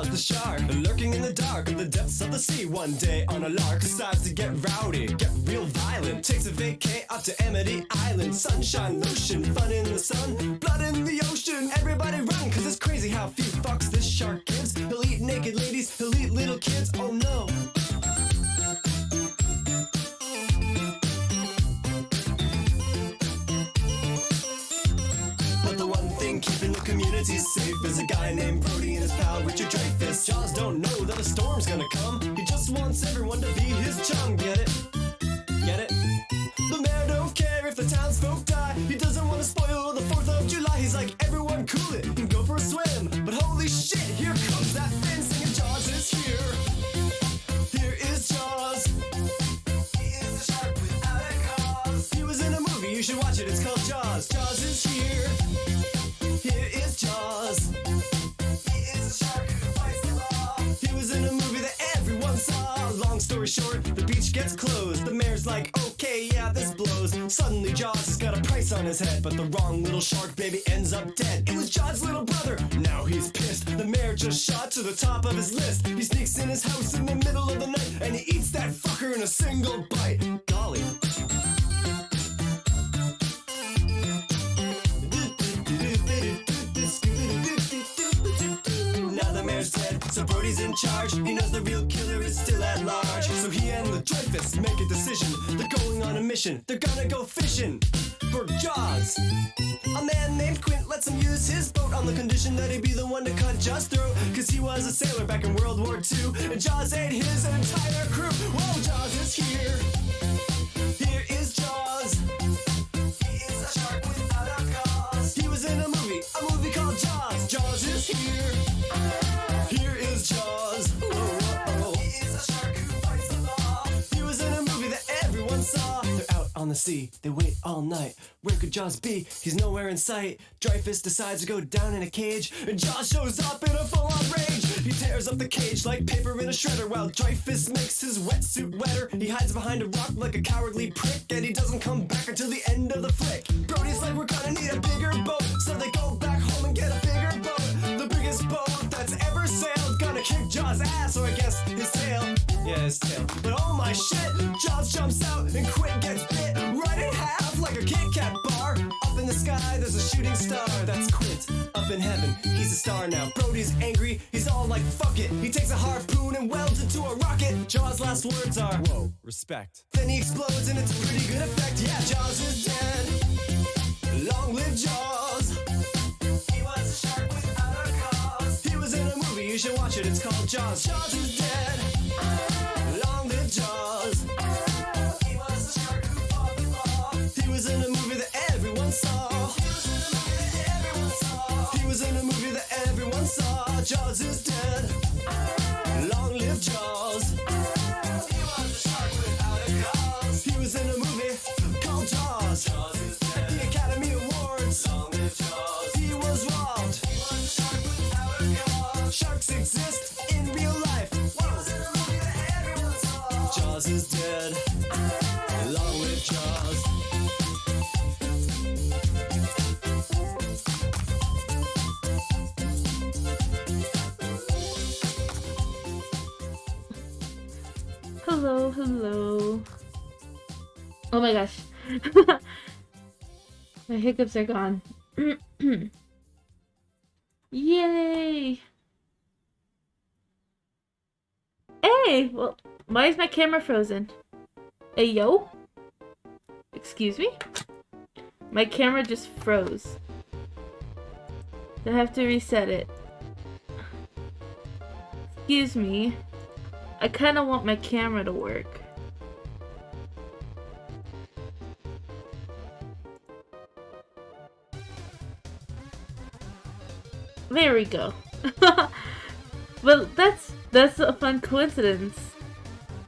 Jaws the shark, lurking in the dark of the depths of the sea. One day on a lark decides to get rowdy, get real violent. Takes a vacay up to Amity Island. Sunshine, lotion, fun in the sun, blood in the ocean. Everybody run, cause it's crazy how few fucks this shark gives. He'll eat naked ladies, he'll eat little kids, oh no. Keeping the community safe is a guy named Brody and his pal Richard Dreyfuss. Jaws don't know that a storm's gonna come. He just wants everyone to be his chum. Get it? Get it? The mayor don't care if the townsfolk die. He doesn't want to spoil the 4th of July. He's like, everyone cool it and go for a swim. But holy shit, here comes that fin singing Jaws is here. Here is Jaws. He is a shark without a cause. He was in a movie, you should watch it, it's called Jaws. Jaws is here. Here is Jaws. He is a shark who fights the law. He was in a movie that everyone saw. Long story short, the beach gets closed. The mayor's like, okay, yeah, this blows. Suddenly Jaws has got a price on his head, but the wrong little shark baby ends up dead. It was Jaws' little brother. Now he's pissed. The mayor just shot to the top of his list. He sneaks in his house in the middle of the night, and he eats that fucker in a single bite. Golly. Dead, so Brody's in charge. He knows the real killer is still at large. So he and the Dreyfuss make a decision. They're going on a mission. They're gonna go fishing for Jaws. A man named Quint lets him use his boat on the condition that he'd be the one to cut Jaws' throat. Cause he was a sailor back in World War II, and Jaws ate his entire crew. Whoa, Jaws is here. Here is Jaws. He is a shark without a cause. He was in a movie called Jaws. Jaws is here. Here is Jaws. Oh. He is a shark who fights the law. He was in a movie that everyone saw. They're out on the sea. They wait all night. Where could Jaws be? He's nowhere in sight. Dreyfuss decides to go down in a cage, and Jaws shows up in a full-on rage. He tears up the cage like paper in a shredder, while Dreyfuss makes his wetsuit wetter. He hides behind a rock like a cowardly prick, and he doesn't come back until the end of the flick. Brody's like, we're gonna need a bigger boat, so they go back home and get a bigger boat. The biggest boat that's ever sailed, gonna kick Jaws' ass, or I guess his tail. Yeah, his tail. But oh my shit, Jaws jumps out and Quint gets bit right in half like a Kit Kat bar. Up in the sky, there's a shooting star. That's Quint. Up in heaven, he's a star now. Brody's angry, he's all like, fuck it. He takes a harpoon and welds it to a rocket. Jaws' last words are, whoa, respect. Then he explodes and it's a pretty good effect. Yeah, Jaws is dead. Long live Jaws. He was a shark without a cause. He was in a movie, you should watch it, it's called Jaws. Jaws is dead. Long live Jaws. He was a shark who fought the law. He was in a movie that everyone saw. He was in a movie that everyone saw. Jaws is dead. Long live Jaws. He was a shark without a cause. He was in a movie called Jaws. Jaws is dead. The Academy Awards. Long live Jaws. He was robbed. He was a shark without a cause. Sharks exist in real life. He was in a movie that everyone saw. Jaws is dead. Long live Jaws. Hello. Oh my gosh. My hiccups are gone. Yay! Hey! Well, why is my camera frozen? Hey, yo? Excuse me? My camera just froze. I have to reset it. Excuse me. I kind of want my camera to work. There we go. Well, that's a fun coincidence.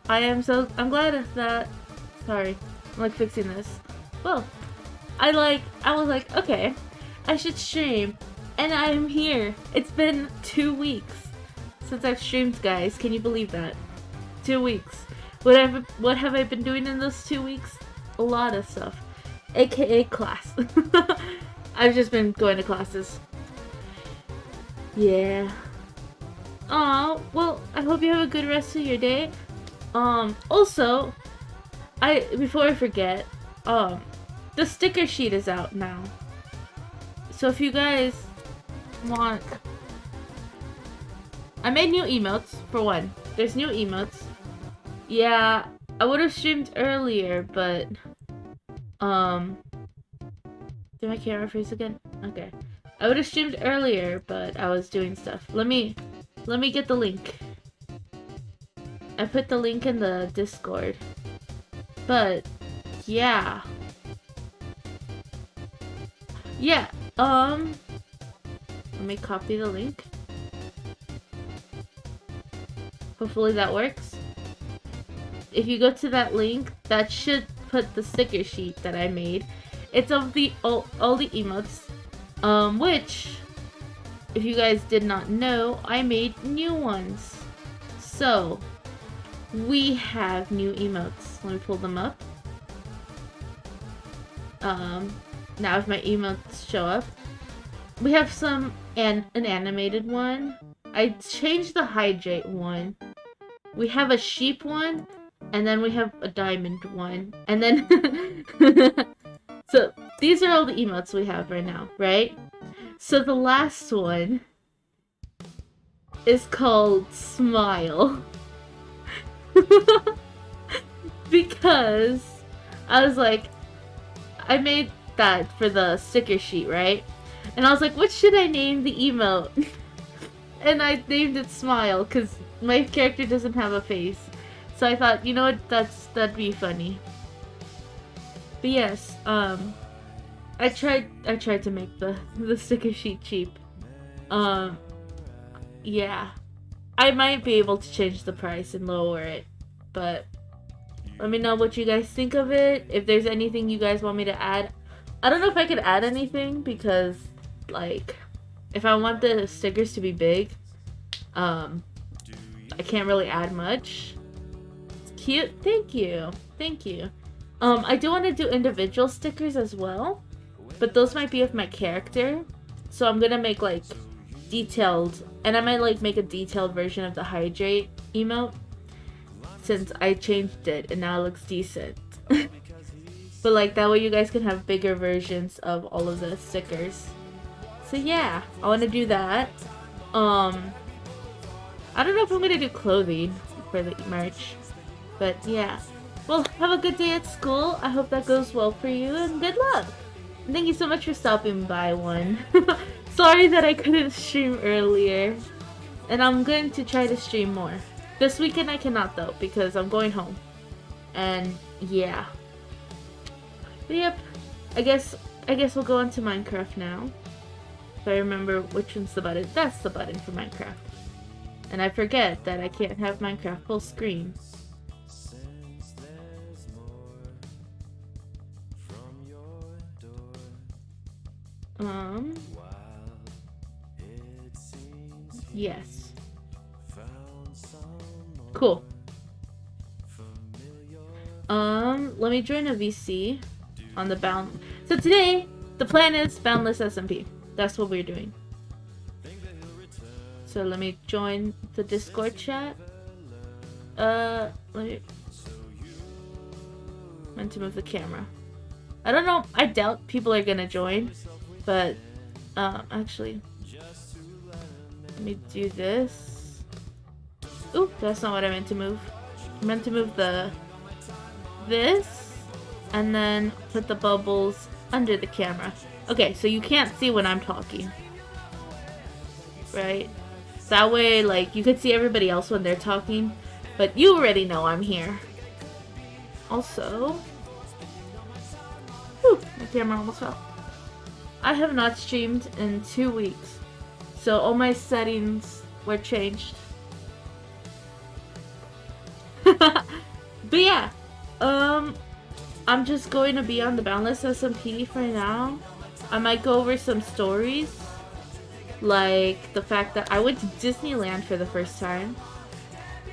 I'm glad that. Sorry, I'm like fixing this. Well, I was like, okay, I should stream, and I'm here. It's been 2 weeks since I've streamed, guys. Can you believe that? 2 weeks. What have I been doing in those 2 weeks? A lot of stuff, aka class. I've just been going to classes. Yeah. Well, I hope you have a good rest of your day. Also, before I forget, the sticker sheet is out now. So if you guys want, I made new emotes for one. There's new emotes. Yeah, I would have streamed earlier, but did my camera freeze again? Okay. I would have streamed earlier, but I was doing stuff. Let me get the link. I put the link in the Discord. But yeah. Yeah, let me copy the link. Hopefully that works. If you go to that link, that should put the sticker sheet that I made. It's of the all the emotes, which, if you guys did not know, I made new ones. So, we have new emotes. Let me pull them up. Now if my emotes show up, we have an animated one. I changed the hydrate one. We have a sheep one, and then we have a diamond one, and then so these are all the emotes we have right now, right? So the last one is called Smile. Because I was like, I made that for the sticker sheet, right? And I was like, what should I name the emote? And I named it Smile because my character doesn't have a face. So I thought, you know what, that'd be funny. But yes, I tried to make the sticker sheet cheap. Yeah. I might be able to change the price and lower it, but let me know what you guys think of it. If there's anything you guys want me to add. I don't know if I could add anything because, like, if I want the stickers to be big, I can't really add much. It's cute. Thank you. Thank you. I do want to do individual stickers as well, but those might be of my character. So I'm gonna make, like, detailed, and I might, like, make a detailed version of the hydrate emote, since I changed it and now it looks decent. But, like, that way you guys can have bigger versions of all of the stickers. So yeah, I want to do that. I don't know if I'm gonna do clothing for the merch, but yeah. Well, have a good day at school. I hope that goes well for you, and good luck. And thank you so much for stopping by, one. Sorry that I couldn't stream earlier, and I'm going to try to stream more. This weekend I cannot though, because I'm going home. And yeah. But yep, I guess we'll go on to Minecraft now. If I remember which one's the button. That's the button for Minecraft. And I forget that I can't have Minecraft full screen. Yes. Cool. Let me join a VC on the bound. So today, the plan is Boundless SMP. That's what we're doing. So let me join the Discord chat. Let me... meant to move the camera. I don't know, I doubt people are gonna join, but, actually, let me do this. Oop, that's not what I meant to move. I meant to move this, and then put the bubbles under the camera. Okay, so you can't see when I'm talking. Right? That way, like, you could see everybody else when they're talking, but you already know I'm here. Also... whew, my camera almost fell. I have not streamed in 2 weeks, so all my settings were changed. But yeah, I'm just going to be on the Boundless SMP for now. I might go over some stories, like the fact that I went to Disneyland for the first time.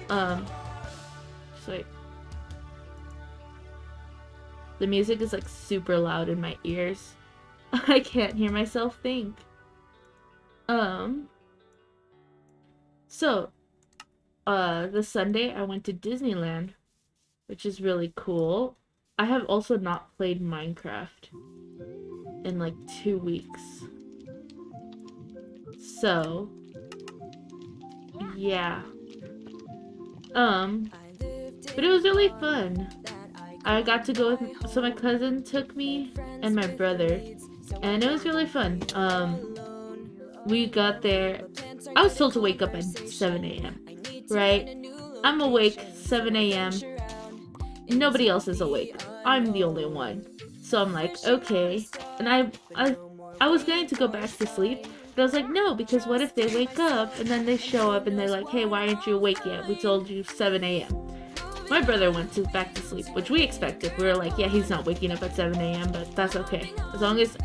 Just wait. The music is like super loud in my ears. I can't hear myself think. So, this Sunday I went to Disneyland, which is really cool. I have also not played Minecraft in like 2 weeks. So, yeah. But it was really fun. I got to go with, so my cousin took me and my brother, and it was really fun. We got there. I was told to wake up at 7 a.m. Right? I'm awake 7 a.m. Nobody else is awake. I'm the only one. So I'm like, okay. And I was going to go back to sleep, but I was like, no, because what if they wake up and then they show up and they're like, hey, why aren't you awake yet? We told you 7 a.m. My brother went back to sleep, which we expected. We were like, yeah, he's not waking up at 7 a.m., but that's okay. As long as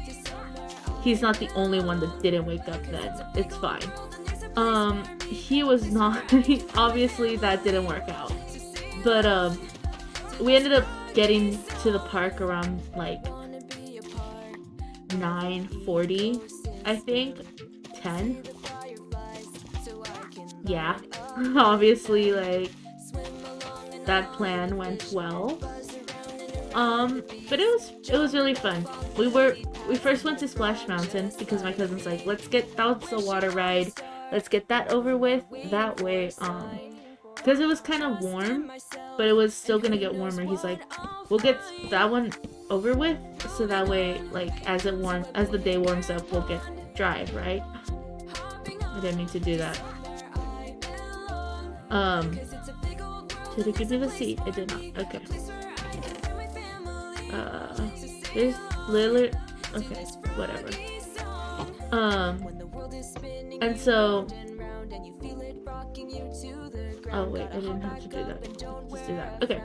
he's not the only one that didn't wake up, then it's fine. He was not. Obviously, that didn't work out. But, we ended up getting to the park around, like, 9:40, I think. 10. Yeah. Obviously, like, that plan went well. But it was really fun. We first went to Splash Mountain because my cousin's like, that's a water ride. Let's get that over with. That way, because it was kind of warm, but it was still gonna get warmer. He's like, we'll get that one over with, so that way, like, as the day warms up, we'll get dry, right? I didn't mean to do that. Did it give me the seat? It did not. Okay. There's literally... Okay, whatever. And so... Oh, wait, I didn't have to do that. Just do that. Okay.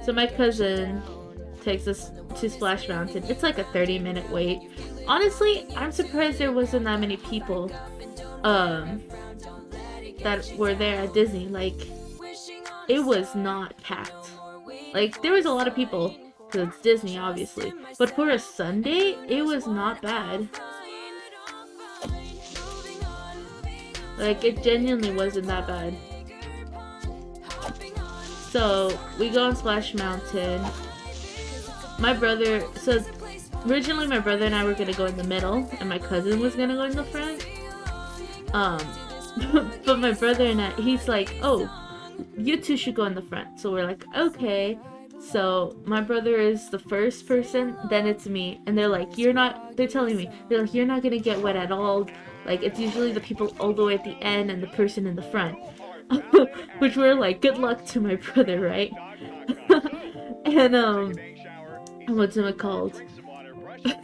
So my cousin takes us to Splash Mountain. It's like a 30-minute wait. Honestly, I'm surprised there wasn't that many people, that were there at Disney. Like, it was not packed. Like, there was a lot of people, because it's Disney, obviously. But for a Sunday, it was not bad. Like, it genuinely wasn't that bad. So, we go on Splash Mountain. Originally my brother and I were gonna go in the middle, and my cousin was gonna go in the front. But my brother and I, he's like, oh, you two should go in the front. So we're like, okay. So my brother is the first person, then it's me, and they're telling me, you're not gonna get wet at all. Like, it's usually the people all the way at the end and the person in the front. Which we're like, good luck to my brother, right? And what's it called?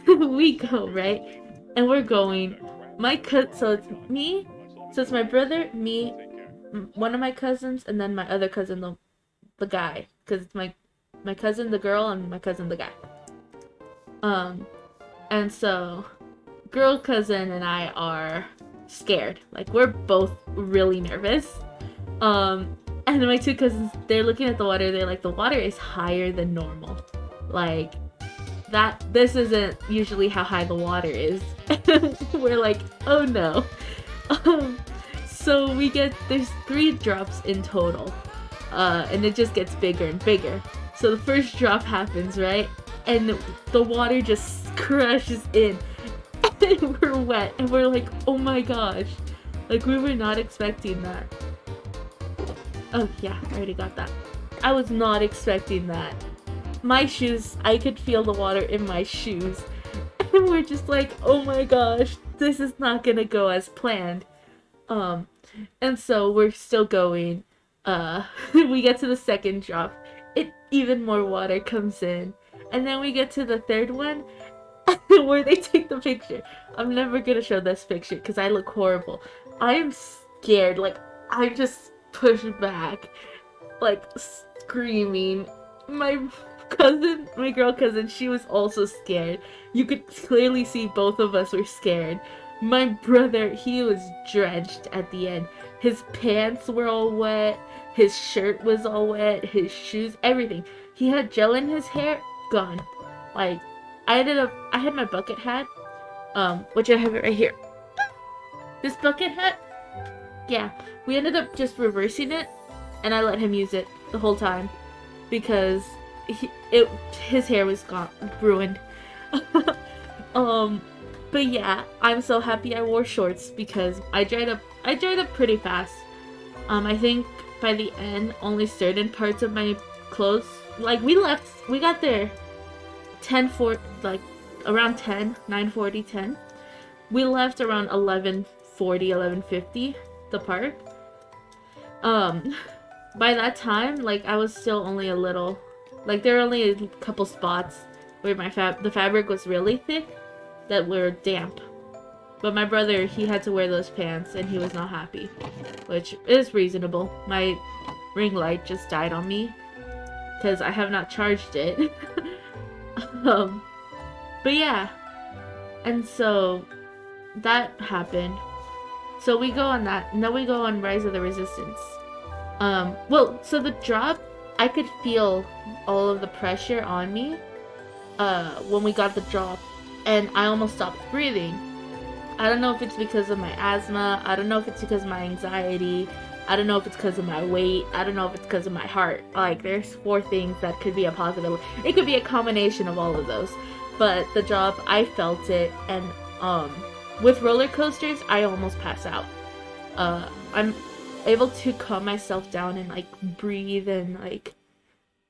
We go, right? And we're going. So it's me. So it's my brother, me, one of my cousins, and then my other cousin, the guy. Because it's my cousin, the girl, and my cousin, the guy. And so, girl cousin and I are scared. Like, we're both really nervous. And my two cousins, they're looking at the water, they're like, the water is higher than normal. Like, this isn't usually how high the water is. We're like, oh no. So there's 3 drops in total. And it just gets bigger and bigger. So the first drop happens, right? And the water just crashes in. And we're wet. And we're like, oh my gosh. Like, we were not expecting that. Oh yeah, I already got that. I was not expecting that. My shoes, I could feel the water in my shoes. And we're just like, oh my gosh, this is not gonna go as planned. And so we're still going. We get to the second drop. Even more water comes in. And then we get to the third one where they take the picture. I'm never gonna show this picture because I look horrible. I am scared. Like, I just push back, like, screaming. My girl cousin, she was also scared. You could clearly see both of us were scared. My brother, he was drenched at the end. His pants were all wet, his shirt was all wet, his shoes, everything. He had gel in his hair, gone. Like, I had my bucket hat, which I have it right here. This bucket hat, Yeah, we ended up just reversing it, and I let him use it the whole time because his hair was gone, ruined. um, but yeah, I'm so happy I wore shorts because I dried up pretty fast. I think by the end, only certain parts of my clothes, like we got there 10:40, like around 10, 9:40, 10. We left around 11:40, 11:50 the park. By that time, like I was still only a little, like there were only a couple spots where the fabric was really thick that were damp. But my brother, he had to wear those pants and he was not happy, which is reasonable. My ring light just died on me because I have not charged it. But yeah, and so that happened. So we go on that. Now we go on Rise of the Resistance. Well, so the drop, I could feel all of the pressure on me when we got the drop, and I almost stopped breathing. I don't know if it's because of my asthma, I don't know if it's because of my anxiety, I don't know if it's because of my weight, I don't know if it's because of my heart. Like, there's 4 things that could be a possibility. It could be a combination of all of those. But the drop, I felt it, and with roller coasters, I almost pass out. I'm able to calm myself down and like breathe and like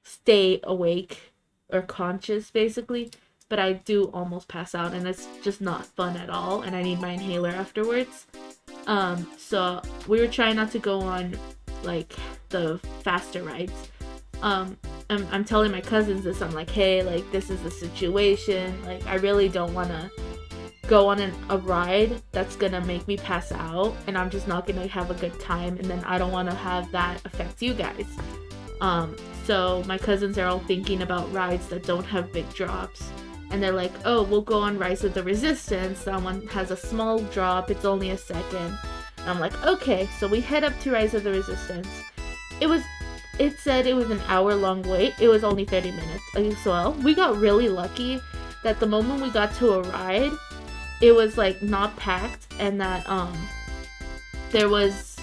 stay awake or conscious basically, but I do almost pass out and it's just not fun at all, and I need my inhaler afterwards. So we were trying not to go on like the faster rides. I'm telling my cousins this. I'm like, hey, like this is the situation, like I really don't want to go on a ride that's gonna make me pass out and I'm just not gonna have a good time, and then I don't want to have that affect you guys. So my cousins are all thinking about rides that don't have big drops, and they're like, oh, we'll go on Rise of the Resistance, that one has a small drop, it's only a second. And I'm like, okay. So we head up to Rise of the Resistance. It said it was an hour-long wait. It was only 30 minutes as well. We got really lucky that the moment we got to a ride, it was like not packed, and that there was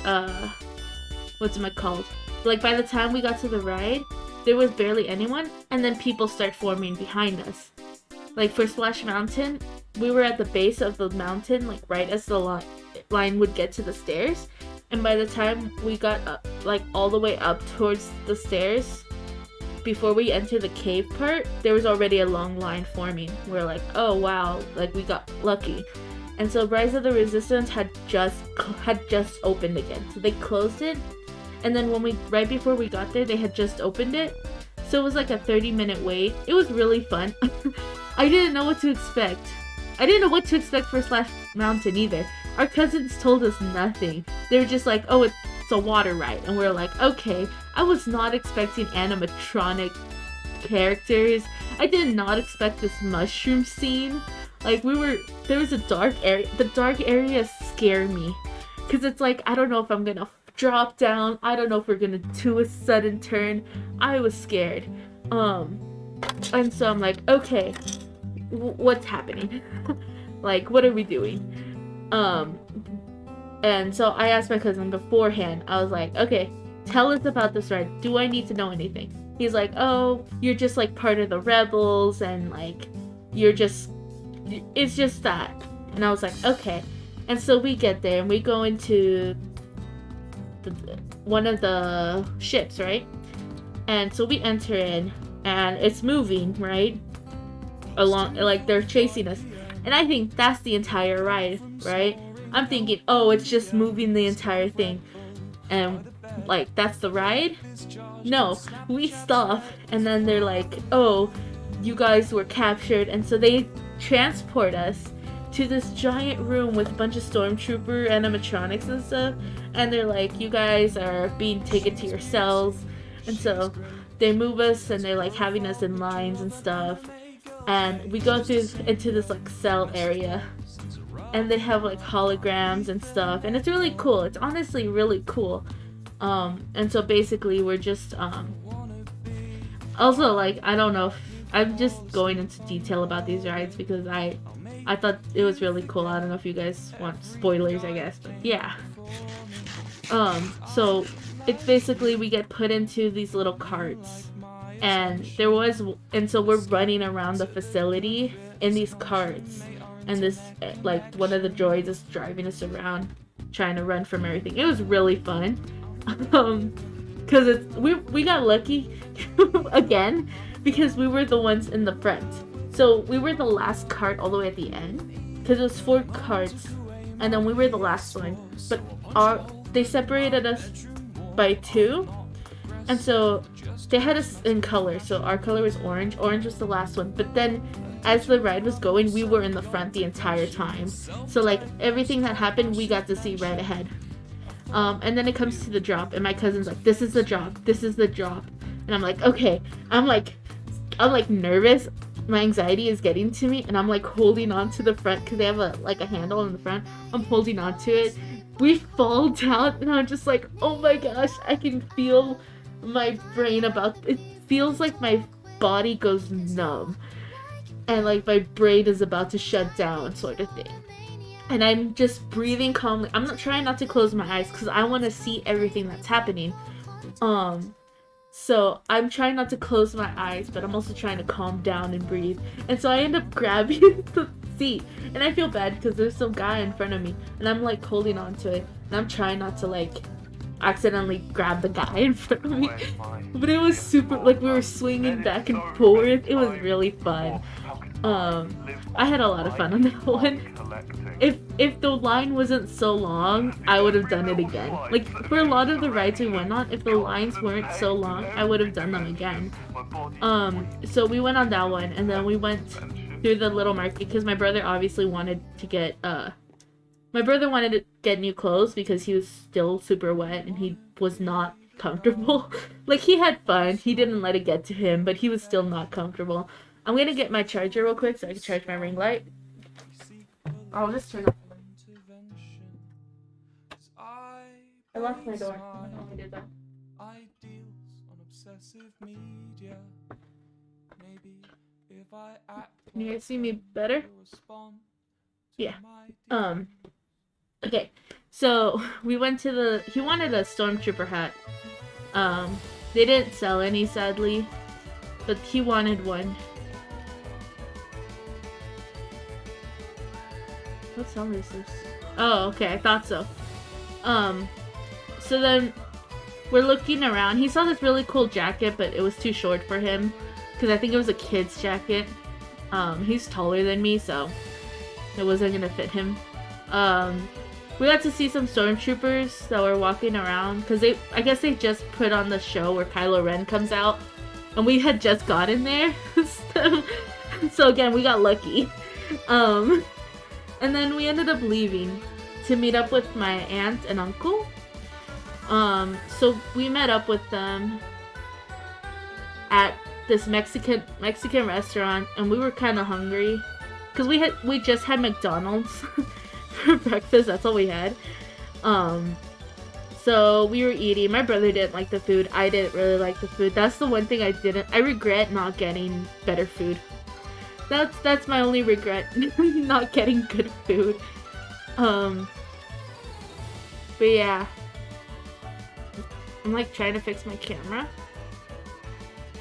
what's it called? Like by the time we got to the ride, there was barely anyone, and then people start forming behind us. Like for Splash Mountain, we were at the base of the mountain, like right as the line would get to the stairs, and by the time we got up, like all the way up towards the stairs, before we enter the cave part, there was already a long line forming. We're like, oh wow, like we got lucky. And so Rise of the Resistance had just opened again. So they closed it, and then right before we got there, they had just opened it. So it was like a 30-minute wait. It was really fun. I didn't know what to expect. I didn't know what to expect for Splash Mountain either. Our cousins told us nothing. They were just like, oh, it's a water ride. And we're like, okay. I was not expecting animatronic characters. I did not expect this mushroom scene. Like there was a dark area. The dark areas scare me. Cause it's like, I don't know if I'm gonna drop down. I don't know if we're gonna do a sudden turn. I was scared. And so I'm like, okay, what's happening? Like, what are we doing? And so I asked my cousin beforehand. I was like, okay, tell us about this ride. Do I need to know anything? He's like, oh, you're just like part of the rebels, and like it's just that. And I was like, okay. And so we get there and we go into one of the ships, right? And so we enter in and it's moving, right? Along, like they're chasing us. And I think that's the entire ride, right? I'm thinking, oh, it's just moving the entire thing. And like, that's the ride? No, we stop and then they're like, oh, you guys were captured. And so they transport us to this giant room with a bunch of stormtrooper animatronics and stuff. And they're like, you guys are being taken to your cells. And so they move us and they're like having us in lines and stuff. And we go into this like cell area. And they have like holograms and stuff. And it's really cool. It's honestly really cool. And so basically we're just also like, I don't know if I'm just going into detail about these rides because I thought it was really cool. I don't know if you guys want spoilers, I guess, but yeah. So it's basically we get put into these little carts, and so we're running around the facility in these carts, and this like one of the droids is driving us around, trying to run from everything. It was really fun, because we got lucky again because we were the ones in the front. So we were the last cart all the way at the end, because it was 4 carts, and then we were the last one. But they separated us by 2, and so they had us in color. So our color was orange. Orange was the last one. But then, as the ride was going, we were in the front the entire time. So like everything that happened, we got to see right ahead. And then it comes to the drop, and my cousin's like, "This is the drop. This is the drop." And I'm like, "Okay." I'm like nervous. My anxiety is getting to me, and I'm like holding on to the front because they have a handle in the front. I'm holding on to it. We fall down, and I'm just like, oh my gosh, I can feel my brain it feels like my body goes numb, and like my brain is about to shut down, sort of thing. And I'm just breathing calmly. I'm not trying not to close my eyes because I want to see everything that's happening. So I'm trying not to close my eyes, but I'm also trying to calm down and breathe. And so I end up grabbing the seat, and I feel bad because there's some guy in front of me, and I'm like holding on to it, and I'm trying not to like accidentally grab the guy in front of me. But it was super, like we were swinging back and forth. It was really fun. I had a lot of fun on that one. If the line wasn't so long, I would have done it again. Like for a lot of the rides we went on, if the lines weren't so long, I would have done them again. So we went on that one, and then we went through the little market because my brother obviously wanted to get new clothes because he was still super wet and he was not comfortable. Like he had fun, he didn't let it get to him, but he was still not comfortable. I'm gonna get my charger real quick so I can charge my ring light. I'll just turn off. I locked my door. I don't know if I did that. Can you guys see me better? Yeah. Okay. So we went to he wanted a stormtrooper hat. They didn't sell any, sadly, but he wanted one. What song is this? Oh, okay, I thought so. So then we're looking around. He saw this really cool jacket, but it was too short for him because I think it was a kid's jacket. He's taller than me, so it wasn't gonna fit him. We got to see some stormtroopers that were walking around because I guess they just put on the show where Kylo Ren comes out, and we had just gotten there. So again, we got lucky. And then we ended up leaving to meet up with my aunt and uncle. So we met up with them at this Mexican restaurant, and we were kind of hungry because we just had McDonald's for breakfast. That's all we had. So we were eating. My brother didn't like the food. I didn't really like the food. That's the one thing I regret not getting better food. That's my only regret, not getting good food. But yeah. I'm like trying to fix my camera.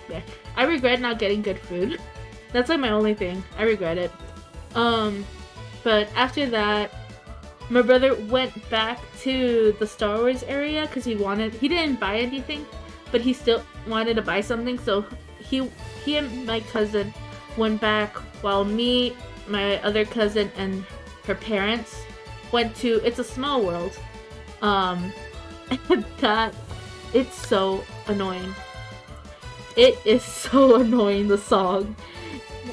Yeah. I regret not getting good food. That's like my only thing. I regret it. But after that, my brother went back to the Star Wars area because he didn't buy anything, but he still wanted to buy something, so he and my cousin went back while me, my other cousin, and her parents went to It's a Small World. And it's so annoying. It is so annoying, the song.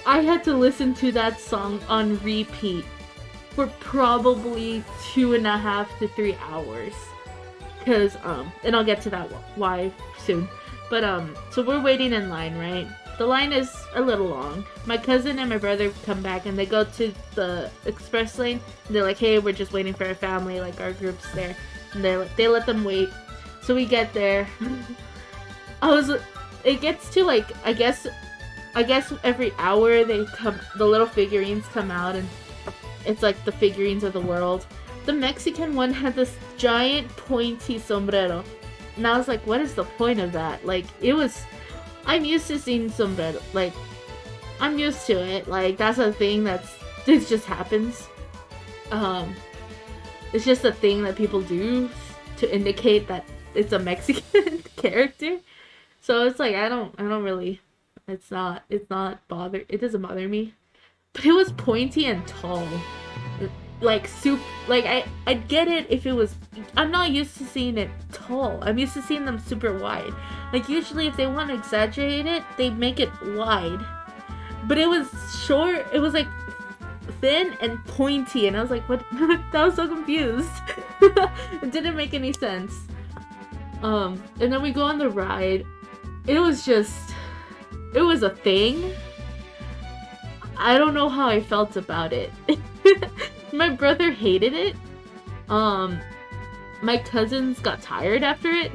I had to listen to that song on repeat for probably 2.5 to 3 hours. Cause, and I'll get to that why soon. But, so we're waiting in line, right? The line is a little long. My cousin and my brother come back and they go to the express lane. And they're like, hey, we're just waiting for our family, like our group's there. And they let them wait. So we get there. It gets to like, I guess every hour the little figurines come out, and it's like the figurines of the world. the Mexican one had this giant pointy sombrero. And I was like, what is the point of that? Like, it was... I'm used to seeing sombrero. Like, I'm used to it. Like, that's a thing that's... It just happens. It's just a thing that people do to indicate that it's a Mexican character. So it's like, I don't really... It doesn't bother me. But it was pointy and tall. Like, I'd get it if it was... I'm not used to seeing it tall. I'm used to seeing them super wide. Like, usually if they want to exaggerate it, they make it wide. But it was short. It was, like, thin and pointy. And I was like, what? I was so confused. It didn't make any sense. And then we go on the ride. It was just... It was a thing. I don't know how I felt about it. My brother hated it. My cousins got tired after it.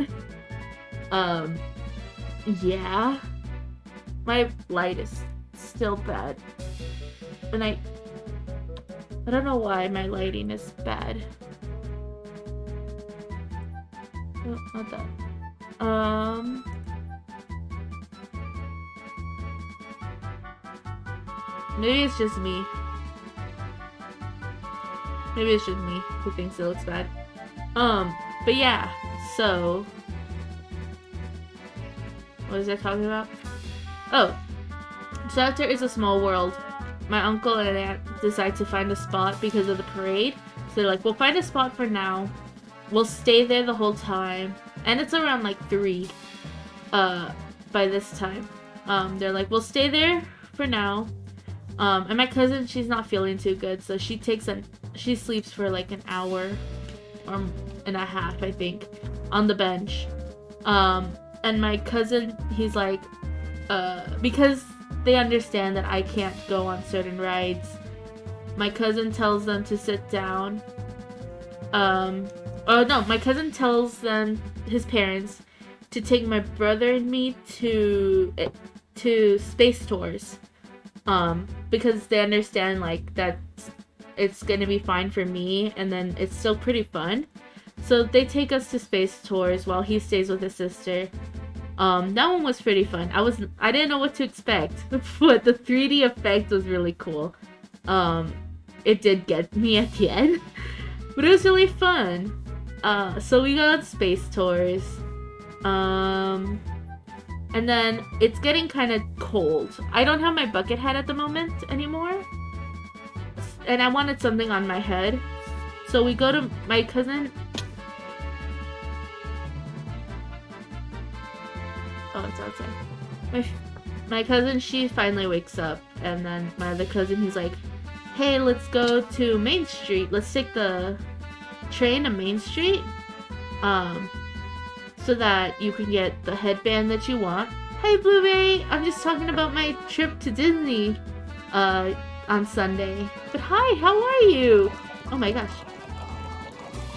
Yeah. My light is still bad. And I don't know why my lighting is bad. Oh, not that. Maybe it's just me. Maybe it's just me who thinks it looks bad. But yeah, so... What was I talking about? Oh! So after It's a Small World, my uncle and aunt decide to find a spot because of the parade. So they're like, we'll find a spot for now. We'll stay there the whole time. And it's around like 3 by this time. They're like, we'll stay there for now. And my cousin, she's not feeling too good, so she sleeps for like an hour and a half, I think, on the bench. And my cousin, he's like, because they understand that I can't go on certain rides, my cousin tells them to sit down. My cousin tells them, his parents, to take my brother and me to space tours. Because they understand, like, that it's gonna be fine for me, and then it's still pretty fun. So they take us to space tours while he stays with his sister. That one was pretty fun. I didn't know what to expect, but the 3D effect was really cool. It did get me at the end, but it was really fun. So we got on space tours. And then it's getting kind of cold. I don't have my bucket hat at the moment anymore. And I wanted something on my head. So we go to my cousin. Oh, it's outside. My cousin, she finally wakes up. And then my other cousin, he's like, hey, let's go to Main Street. Let's take the train to Main Street. So that you can get the headband that you want. Hey, Blueberry! I'm just talking about my trip to Disney on Sunday. But hi, how are you? Oh my gosh.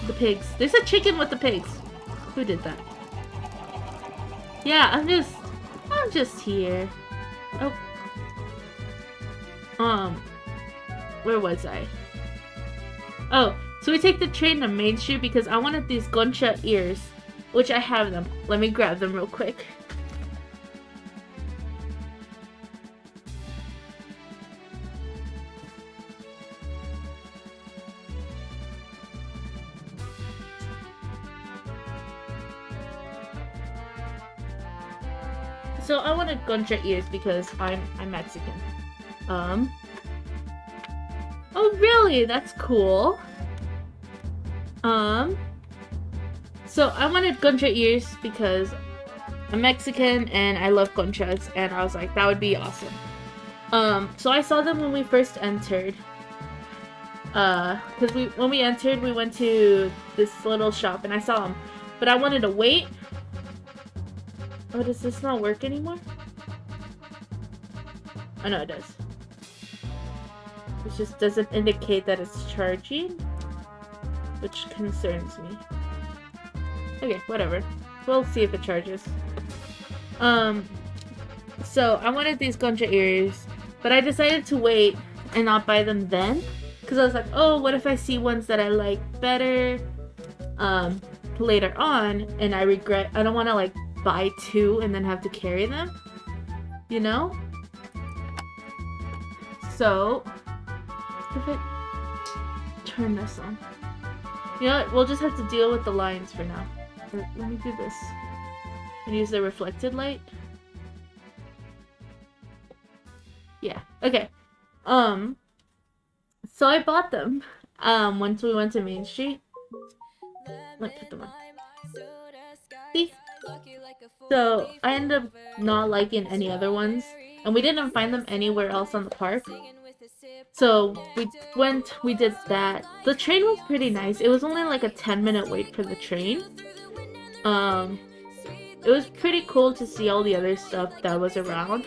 The pigs. There's a chicken with the pigs. Who did that? Yeah, I'm just here. Oh. Where was I? Oh, so we take the train to Main Street because I wanted these Goncha ears. Which I have them. Let me grab them real quick. So I wanted Goncha ears because I'm Mexican. Oh really? That's cool. So I wanted Goncha ears because I'm Mexican and I love Gonchas, and I was like, that would be awesome. So I saw them when we first entered. Because when we entered, we went to this little shop and I saw them. But I wanted to wait. Oh, does this not work anymore? Oh no, it does. It just doesn't indicate that it's charging, which concerns me. Okay, whatever. We'll see if it charges. So I wanted these Goncha ears, but I decided to wait and not buy them then, because I was like, oh, what if I see ones that I like better later on, and I regret, I don't want to like buy two and then have to carry them, you know? So, if it turn this on, you know what? We'll just have to deal with the lines for now. Let me do this and use the reflected light. Yeah. Okay. So I bought them. Once we went to Main Street. Let's put them on. See? So I ended up not liking any other ones, and we didn't find them anywhere else on the park. So we did that. The train was pretty nice. It was only like a 10-minute wait for the train. It was pretty cool to see all the other stuff that was around.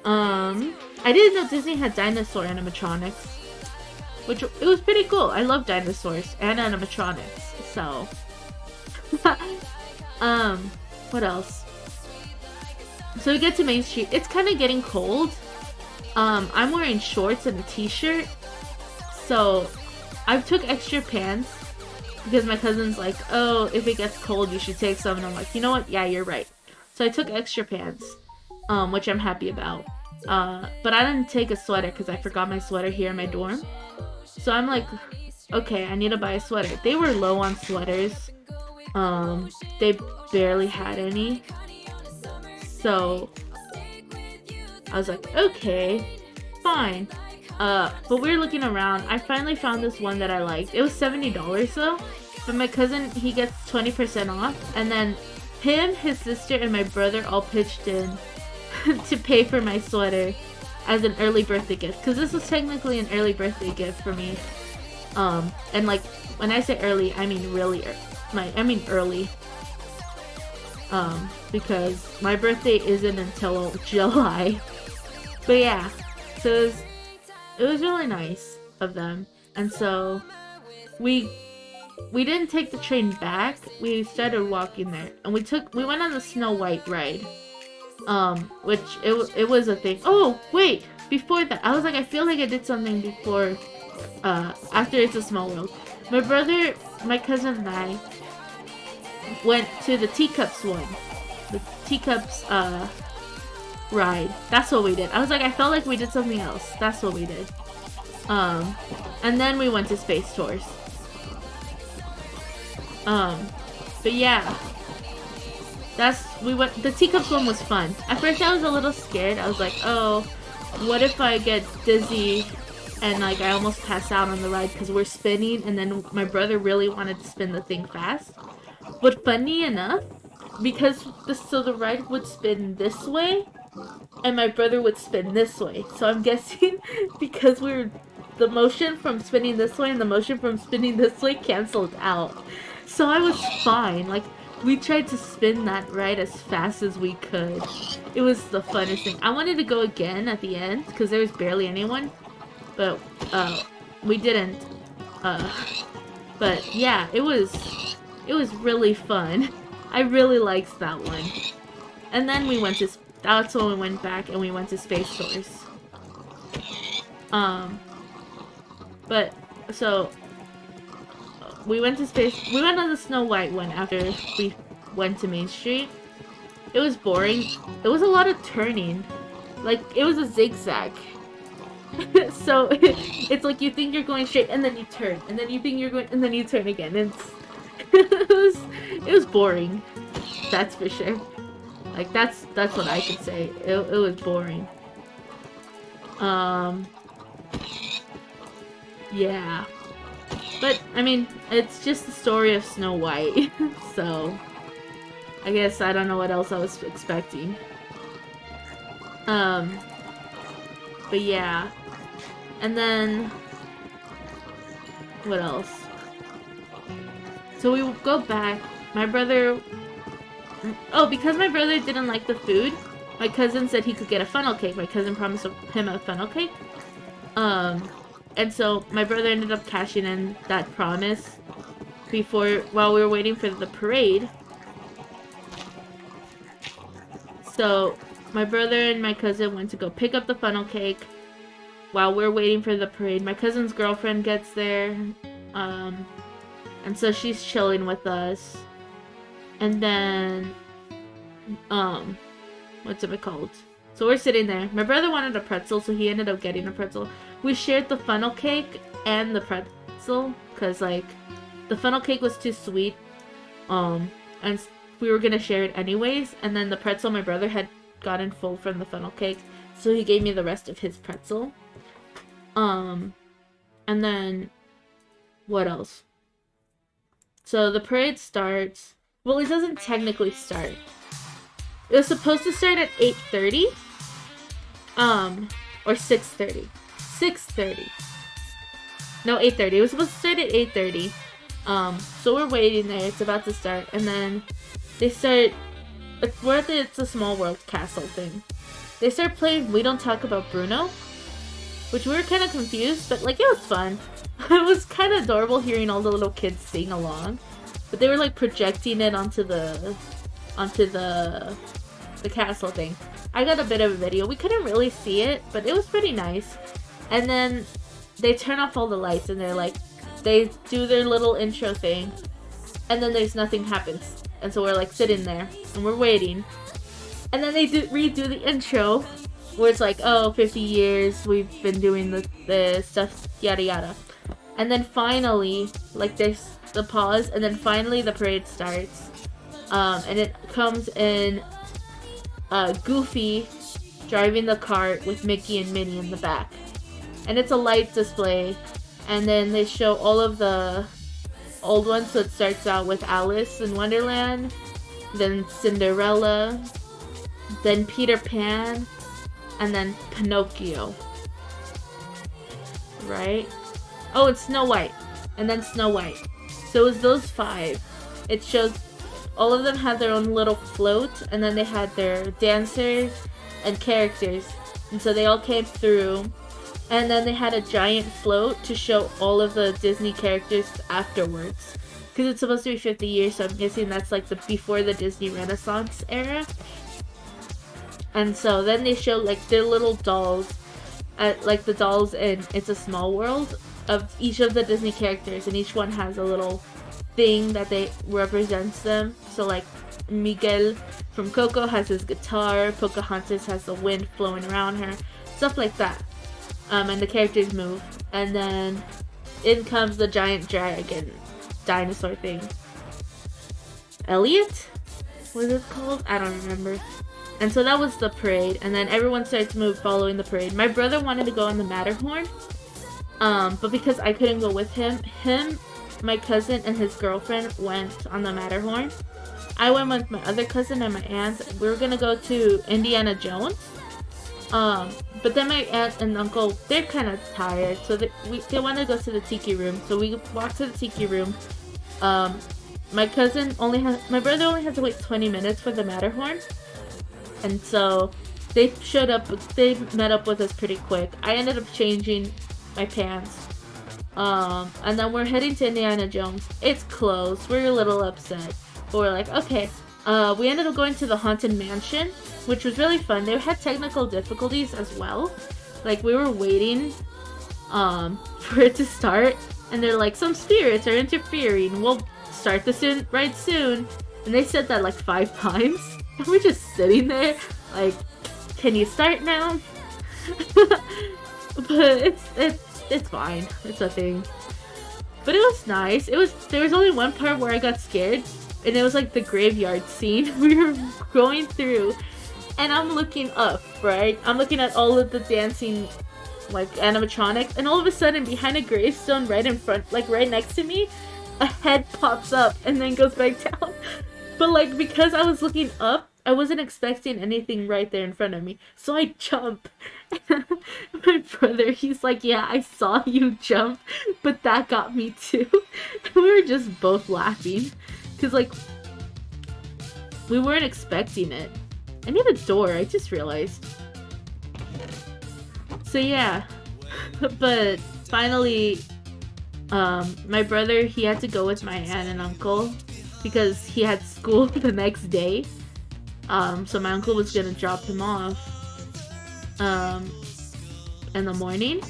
I didn't know Disney had dinosaur animatronics, which it was pretty cool. I love dinosaurs and animatronics. So, what else? So we get to Main Street. It's kind of getting cold. I'm wearing shorts and a t-shirt, so I took extra pants because my cousin's like, oh, if it gets cold, you should take some, and I'm like, you know what? Yeah, you're right. So I took extra pants, which I'm happy about. But I didn't take a sweater because I forgot my sweater here in my dorm. So I'm like, okay, I need to buy a sweater. They were low on sweaters. They barely had any. So I was like, okay, fine. But we were looking around. I finally found this one that I liked. It was $70 though. But my cousin, he gets 20% off. And then him, his sister, and my brother all pitched in to pay for my sweater as an early birthday gift, because this was technically an early birthday gift for me. And like when I say early, I mean really early. Because my birthday isn't until July. But yeah, so it was really nice of them. And so we didn't take the train back. We started walking there, and we went on the Snow White ride. Which it was a thing. Oh, wait, before that, I was like, I feel like I did something before, after It's a Small World. My brother, my cousin, and I went to the Teacups one. The Teacups, ride. That's what we did. I was like, I felt like we did something else. That's what we did. And then we went to Space Tours. But yeah. The Teacups one was fun. At first I was a little scared. I was like, oh, what if I get dizzy and like I almost pass out on the ride because we're spinning, and then my brother really wanted to spin the thing fast. But funny enough, because the ride would spin this way and my brother would spin this way. So I'm guessing because the motion from spinning this way and the motion from spinning this way canceled out. So I was fine. Like, we tried to spin that ride as fast as we could. It was the funnest thing. I wanted to go again at the end because there was barely anyone, but we didn't. But yeah, it was really fun. I really liked that one. And then that's when we went back and we went to Space Tours. But so we went on the Snow White one after we went to Main Street. It was boring. It was a lot of turning. Like, it was a zigzag. So it's like you think you're going straight and then you turn, and then you think you're going and then you turn again. It was boring. That's for sure. Like, that's what I could say. It was boring. Yeah. But, I mean, it's just the story of Snow White, so I guess I don't know what else I was expecting. But yeah. And then, what else? So we go back. My brother... Oh, because my brother didn't like the food, my cousin said he could get a funnel cake. My cousin promised him a funnel cake. And so my brother ended up cashing in that promise while we were waiting for the parade. So my brother and my cousin went to go pick up the funnel cake while we're waiting for the parade, my cousin's girlfriend gets there. And so she's chilling with us. And then, what's it called? So we're sitting there. My brother wanted a pretzel, so he ended up getting a pretzel. We shared the funnel cake and the pretzel, because, like, the funnel cake was too sweet. And we were gonna share it anyways. And then the pretzel, my brother had gotten full from the funnel cake, so he gave me the rest of his pretzel. And then, what else? So the parade starts. Well, it doesn't technically start. It was supposed to start at 8:30. Or 6:30. 6:30. No, 8:30. It was supposed to start at 8:30. So we're waiting there. It's about to start. And then they start... We're at the It's a Small World castle thing. They start playing We Don't Talk About Bruno. Which we were kind of confused, but, like, it was fun. It was kind of adorable hearing all the little kids sing along. But they were, like, projecting it onto the castle thing. I got a bit of a video. We couldn't really see it, but it was pretty nice. And then they turn off all the lights and they're like, they do their little intro thing. And then there's nothing happens. And so we're, like, sitting there and we're waiting. And then they redo the intro where it's like, oh, 50 years we've been doing the stuff, yada yada. And then finally, like, there's the pause, and then finally the parade starts. And it comes in Goofy driving the cart with Mickey and Minnie in the back. And it's a light display. And then they show all of the old ones. So it starts out with Alice in Wonderland, then Cinderella, then Peter Pan, and then Pinocchio. Right? Oh, it's Snow White. And then Snow White. So it was those 5. It shows all of them had their own little float, and then they had their dancers and characters. And so they all came through. And then they had a giant float to show all of the Disney characters afterwards. Because it's supposed to be 50 years, so I'm guessing that's like before the Disney Renaissance era. And so then they show like their little dolls, like the dolls in It's a Small World, of each of the Disney characters, and each one has a little thing that they represents them. So like Miguel from Coco has his guitar, Pocahontas has the wind flowing around her, stuff like that. And the characters move, and then in comes the giant dragon dinosaur thing. Elliot? What is it called? I don't remember. And so that was the parade, and then everyone started to move following the parade. My brother wanted to go on the Matterhorn, but because I couldn't go with him, my cousin, and his girlfriend went on the Matterhorn. I went with my other cousin and my aunt. We were gonna go to Indiana Jones. But then my aunt and uncle, they're kind of tired, so they want to go to the Tiki Room. So we walked to the Tiki Room. My brother only had to wait 20 minutes for the Matterhorn. And so they met up with us pretty quick. I ended up changing my pants. And then we're heading to Indiana Jones. It's closed. We're a little upset. But we're like, okay. We ended up going to the Haunted Mansion, which was really fun. They had technical difficulties as well. Like, we were waiting for it to start, and they're like, some spirits are interfering. We'll start this right soon. And they said that like 5 times. And we're just sitting there, like, can you start now? But it's fine. It's a thing. But it was nice. There was only one part where I got scared, and it was like the graveyard scene. We were going through, and I'm looking up, right? I'm looking at all of the dancing, like, animatronics, and all of a sudden, behind a gravestone right in front, like right next to me, a head pops up and then goes back down. But like, because I was looking up, I wasn't expecting anything right there in front of me. So I jump. My brother, he's like, yeah, I saw you jump, but that got me too. We were just both laughing. Because, like, we weren't expecting it. I need a door, I just realized. So yeah. But finally, my brother, he had to go with my aunt and uncle because he had school the next day. So my uncle was gonna drop him off. And in the morning.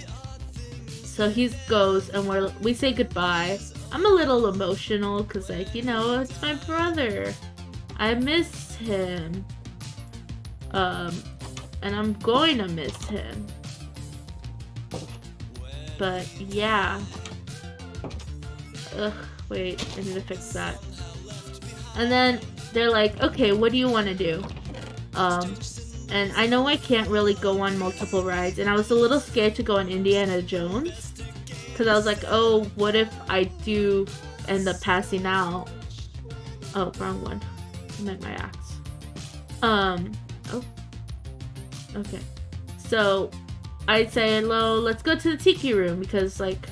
So he goes and we say goodbye. I'm a little emotional because, like, you know, it's my brother. I miss him. And I'm going to miss him. But yeah. Ugh, wait, I need to fix that. And then they're like, okay, what do you want to do? And I know I can't really go on multiple rides, and I was a little scared to go on Indiana Jones. Because I was like, oh, what if I do end up passing out? Oh, wrong one. I meant my axe. Oh. Okay. So, I'd say, hello, let's go to the tiki room, because, like,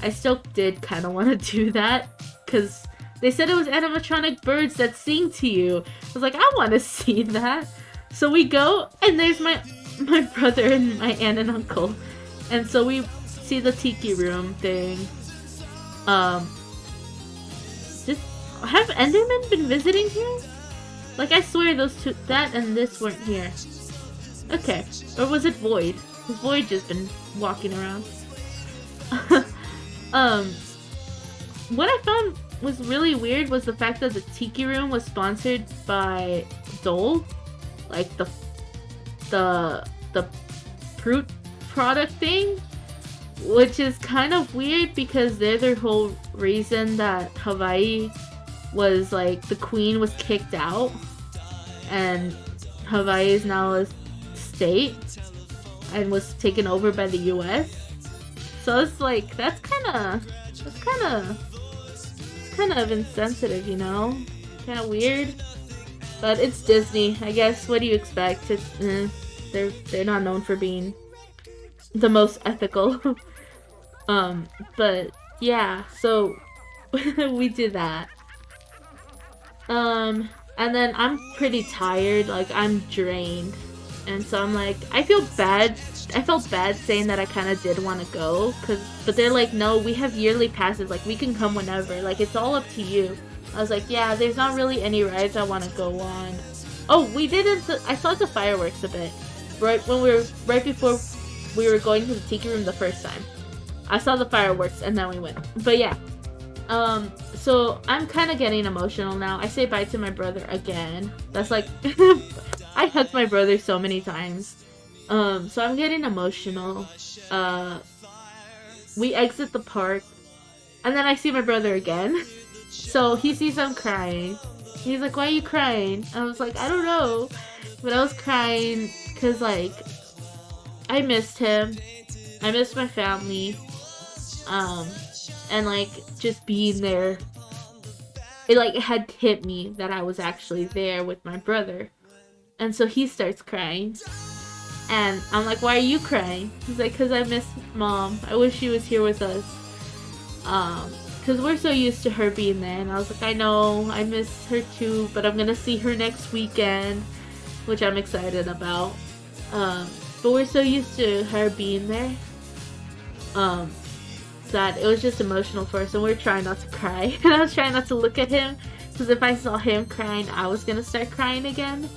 I still did kind of want to do that, because they said it was animatronic birds that sing to you. I was like, I want to see that. So we go, and there's my brother and my aunt and uncle. And so we see the tiki room thing. Have Endermen been visiting here? Like, I swear those two, that and this weren't here. Okay. Or was it Void? Because Void just been walking around. What I found was really weird was the fact that the tiki room was sponsored by Dole. Like the fruit product thing, which is kind of weird because they're their whole reason that Hawaii was, like, the queen was kicked out and Hawaii is now a state and was taken over by the US. So it's like, that's kind of insensitive, you know? Kind of weird. But it's Disney, I guess. What do you expect? It's, they're not known for being the most ethical. But yeah, so we did that. And then I'm pretty tired, like, I'm drained. And so I'm like, I felt bad saying that I kind of did want to go, but they're like, no, we have yearly passes, like, we can come whenever, like, it's all up to you. I was like, yeah, there's not really any rides I want to go on. Oh, I saw the fireworks a bit. Right before we were going to the tiki room the first time. I saw the fireworks and then we went. But yeah. So I'm kind of getting emotional now. I say bye to my brother again. That's like, I hugged my brother so many times. So I'm getting emotional. We exit the park. And then I see my brother again. So he sees I'm crying. He's like, why are you crying? I was like, I don't know. But I was crying because, like, I missed him. I missed my family. And, like, just being there. It, like, it had hit me that I was actually there with my brother. And so he starts crying. And I'm like, why are you crying? He's like, because I miss Mom. I wish she was here with us. Because we're so used to her being there. And I was like, I know, I miss her too, but I'm going to see her next weekend, which I'm excited about. But we're so used to her being there that it was just emotional for us, and we were trying not to cry. And I was trying not to look at him, because if I saw him crying, I was going to start crying again.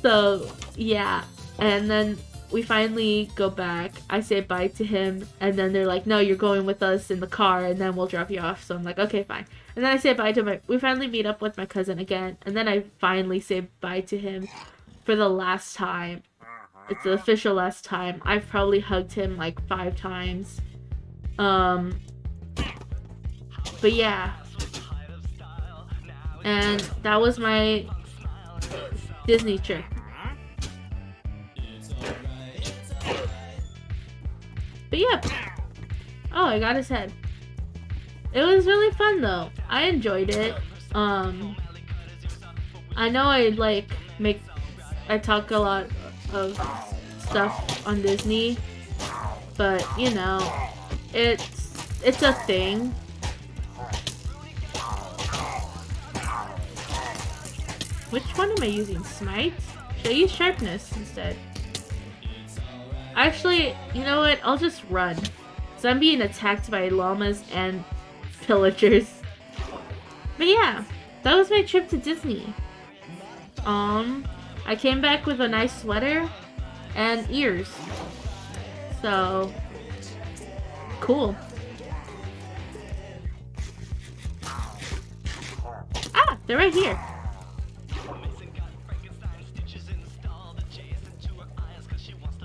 So, yeah. And then we finally go back. I say bye to him, and then they're like, no, you're going with us in the car, and then we'll drop you off. So I'm like, okay, fine. And then I say bye to we finally meet up with my cousin again, and then I finally say bye to him for the last time. It's the official last time. I've probably hugged him like 5 times. But yeah. And that was my Disney trip. But yeah. Oh, I got his head. It was really fun though. I enjoyed it. I know I talk a lot of stuff on Disney, but you know, it's a thing. Which one am I using? Smite? Should I use Sharpness instead? Actually, you know what? I'll just run. So I'm being attacked by llamas and pillagers. But yeah, that was my trip to Disney. I came back with a nice sweater. and ears. So, cool. Ah, they're right here.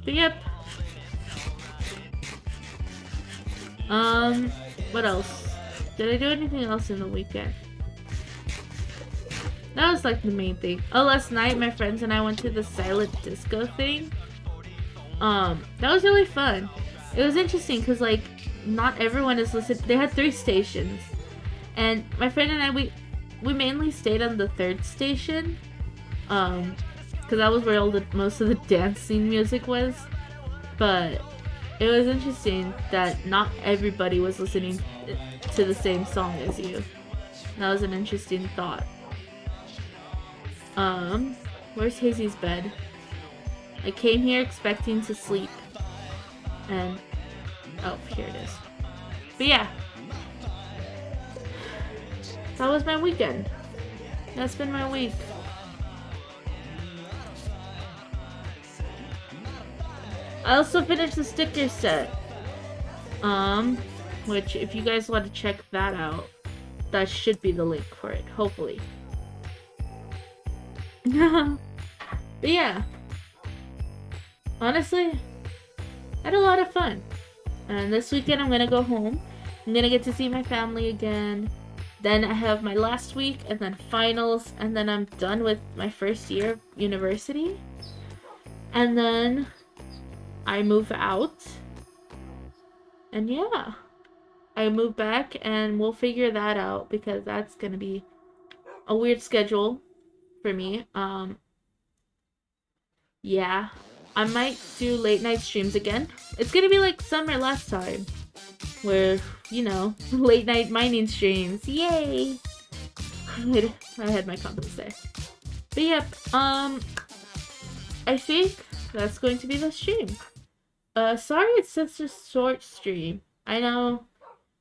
But yep. What else? Did I do anything else in the weekend? That was like the main thing. Oh, last night my friends and I went to the silent disco thing. That was really fun. It was interesting because like not everyone is listening. They had 3 stations, and my friend and I we mainly stayed on the 3rd station, because that was where all the most of the dancing music was. But it was interesting that not everybody was listening to the same song as you. That was an interesting thought. Where's Hazy's bed? I came here expecting to sleep. And, oh, here it is. But yeah. That was my weekend. That's been my week. I also finished the sticker set. Which if you guys want to check that out, that should be the link for it, hopefully. But yeah. Honestly, I had a lot of fun. And this weekend I'm gonna go home. I'm gonna get to see my family again. Then I have my last week and then finals, and then I'm done with my first year of university. And then I move out. And yeah. I move back and we'll figure that out because that's gonna be a weird schedule for me. Yeah. I might do late night streams again. It's gonna be like summer last time. Where, you know, late night mining streams. Yay! I had my confidence there. But yep, I think that's going to be the stream. Sorry it's such a short stream. I know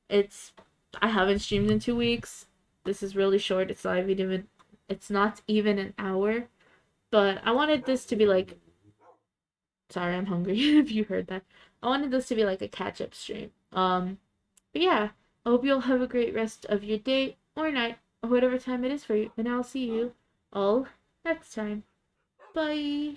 I haven't streamed in 2 weeks. This is really short. It's not even an hour. But I wanted this to be like, sorry, I'm hungry if you heard that. I wanted this to be like a catch-up stream. But yeah, I hope you'll have a great rest of your day or night or whatever time it is for you, and I'll see you all next time. Bye!